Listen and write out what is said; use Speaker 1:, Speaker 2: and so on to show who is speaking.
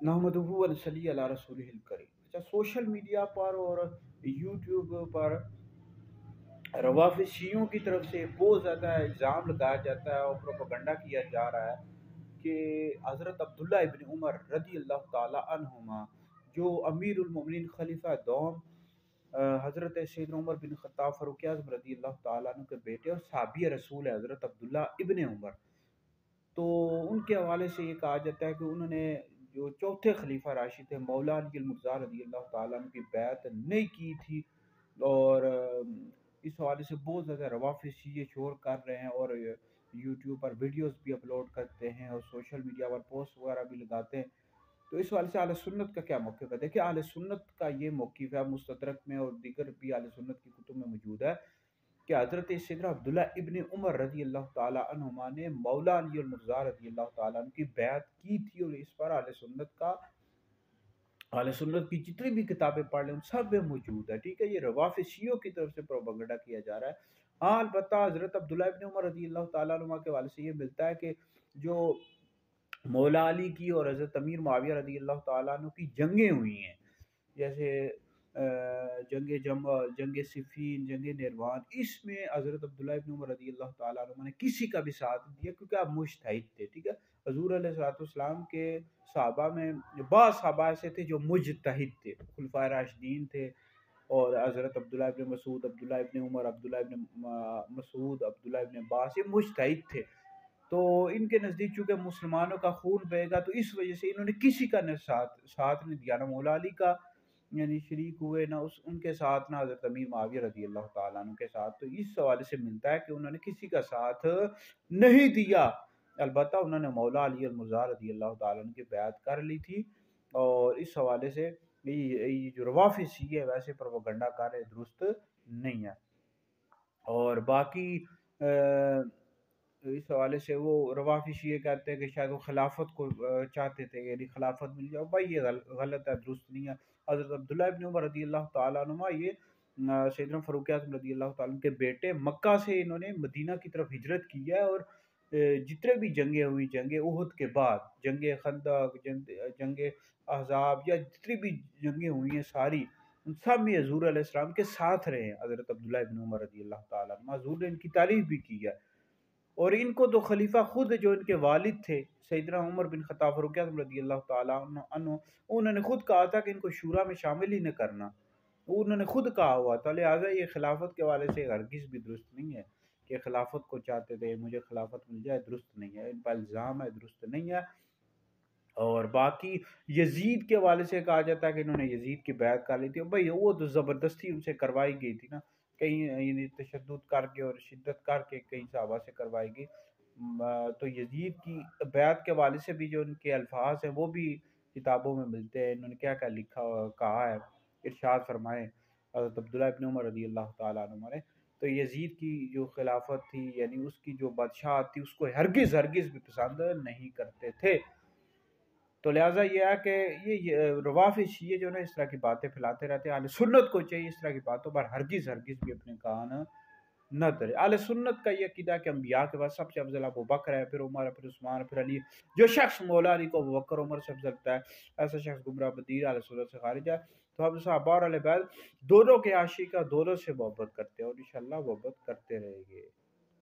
Speaker 1: نحمدہ و نصلی علی رسولہ الکریم۔ اچھا، سوشل میڈیا پر اور یوٹیوب پر روافظ شیعوں کی طرف سے بہت زیادہ الزام لگایا جاتا ہے اور پروپیگنڈا کیا جا رہا ہے کہ حضرت عبداللہ ابن عمر رضی اللہ تعالی عنہما، جو امیر المومنین خلیفہ دوم حضرت سیدنا عمر بن خطاب فاروق اعظم رضی اللہ تعالیٰ عنہ کے بیٹے اور صحابی رسول ہے حضرت عبداللہ ابن عمر، تو ان کے حوالے سے یہ کہا جاتا ہے کہ انہوں نے جو چوتھے خلیفہ راشد تھے مولا علی المرتضیٰ رضی اللہ تعالیٰ عنہ کی بیعت نہیں کی تھی، اور اس حوالے سے بہت زیادہ روافظ شیعہ شور کر رہے ہیں اور یوٹیوب پر ویڈیوز بھی اپلوڈ کرتے ہیں اور سوشل میڈیا پر پوسٹ وغیرہ بھی لگاتے ہیں۔ تو اس حوالے سے اہل سنت کا کیا موقف ہے؟ دیکھیں، اہل سنت کا یہ موقف ہے، مستدرک میں اور دیگر بھی اہل سنت کی کتب میں موجود ہے کہ حضرت سیدنا عبداللہ ابن عمر رضی اللہ تعالیٰ عنہما نے مولا علی المرتضیٰ رضی اللہ تعالیٰ عنہ کی بیعت کی تھی، اور اس پر اہل سنت کی جتنی بھی کتابیں پڑھ لیں ان سب میں موجود ہے۔ ٹھیک ہے، یہ روافظ شیعوں کی طرف سے پروپیگنڈا کیا جا رہا ہے۔ ہاں، البتہ حضرت عبداللہ ابن عمر رضی اللہ تعالیٰ عنہ کے حوالے سے یہ ملتا ہے کہ جو مولا علی کی اور حضرت امیر معاویہ رضی اللہ تعالیٰ عنہ کی جنگیں ہوئی ہیں، جیسے جنگ جمل، جنگ صفین، جنگ نیروان، اس میں حضرت عبداللہ ابن عمر رضی اللہ تعالیٰ عنہ نے کسی کا بھی ساتھ نہیں دیا، کیونکہ آپ مجتہد تھے۔ ٹھیک ہے، حضور علیہ السلام کے صحابہ میں بعض صحابہ ایسے تھے جو مجتہد تھے، خلفائے راشدین تھے، اور حضرت عبداللہ ابن مسعود، عبداللہ ابن عمر، عبداللہ ابن مسعود، عبداللہ ابن عباس، یہ مجتہد تھے۔ تو ان کے نزدیک چونکہ مسلمانوں کا خون بہے گا، تو اس وجہ سے انہوں نے کسی کا ساتھ نہیں دیا، نہ مولا علی کا یعنی شریک ہوئے، نہ ان کے ساتھ، نہ حضرت امیر معاویہ رضی اللہ تعالیٰ عنہ کے ساتھ۔ تو اس حوالے سے ملتا ہے کہ انہوں نے کسی کا ساتھ نہیں دیا، البتہ انہوں نے مولا علی المرتضیٰ رضی اللہ تعالیٰ عنہ کی بیعت کر لی تھی۔ اور اس حوالے سے یہ جو روافظ شیعہ ویسے پروپیگنڈا کر رہے درست نہیں ہے۔ اور باقی اس حوالے سے وہ روافظ شیعہ کہتے ہیں کہ شاید وہ خلافت کو چاہتے تھے، یعنی خلافت مل جائے، بھائی یہ غلط ہے، درست نہیں ہے۔ حضرت عبداللہ ابن عمر رضی اللہ تعالیٰ عنہ یہ سیدنا فاروق اعظم رضی اللہ تعالیٰ عنہ کے بیٹے، مکہ سے انہوں نے مدینہ کی طرف ہجرت کی ہے، اور جتنے بھی جنگیں ہوئی، جنگ احد کے بعد، جنگ خندق، جنگ احزاب، یا جتنی بھی جنگیں ہوئی ہیں ساری، ان سب میں حضور علیہ السلام کے ساتھ رہے ہیں حضرت عبداللہ ابن عمر رضی اللہ تعالیٰ عنہ۔ حضور نے ان کی تعریف بھی کی ہے، اور ان کو تو خلیفہ خود جو ان کے والد تھے سیدنا عمر بن خطاب فاروق اعظم رضی اللہ تعالیٰ عنہ، انہوں نے خود کہا تھا کہ ان کو شورا میں شامل ہی نہ کرنا، انہوں نے خود کہا ہوا تھا۔ لہٰذا یہ خلافت کے حوالے سے ہرگز بھی درست نہیں ہے کہ خلافت کو چاہتے تھے، مجھے خلافت مل جائے، درست نہیں ہے، ان پر الزام ہے، درست نہیں ہے۔ اور باقی یزید کے حوالے سے کہا جاتا ہے کہ انہوں نے یزید کی بیعت کر لی تھی، بھائی وہ تو زبردستی ان سے کروائی گئی تھی نا، کہیں یعنی تشدد کر کے اور شدت کر کے کئی صحابہ سے کروائی گئی۔ تو یزید کی بیعت کے حوالے سے بھی جو ان کے الفاظ ہیں وہ بھی کتابوں میں ملتے ہیں، انہوں نے کیا کیا لکھا کہا ہے، ارشاد فرمائے حضرت عبداللہ ابن عمر رضی اللہ تعالیٰ عنہ نے، تو یزید کی جو خلافت تھی، یعنی اس کی جو بادشاہت تھی، اس کو ہرگز بھی پسند نہیں کرتے تھے۔ تو لہٰذا یہ ہے کہ یہ روافظ شیعہ جو نا اس طرح کی باتیں پھیلاتے رہتے ہیں، اہل سنت کو چاہیے اس طرح کی باتوں پر ہرگز بھی اپنے کان نہ دھرے۔ اہل سنت کا یہ عقیدہ ہے کہ انبیاء کے بعد سب سے افضل ابو بکر ہے، پھر عمر ہے، پھر عثمان ہے، پھر علی۔ جو شخص مولا علی کو ابو بکر عمر سے افضل کرتا ہے، ایسا شخص گمراہ بدیر اہل سنت سے خارج ہے۔ تو ہم صحابہ اور اہل بیت دونوں کے عاشق ہیں، دونوں سے محبت کرتے ہیں، اور انشاءاللہ محبت کرتے رہیں گے۔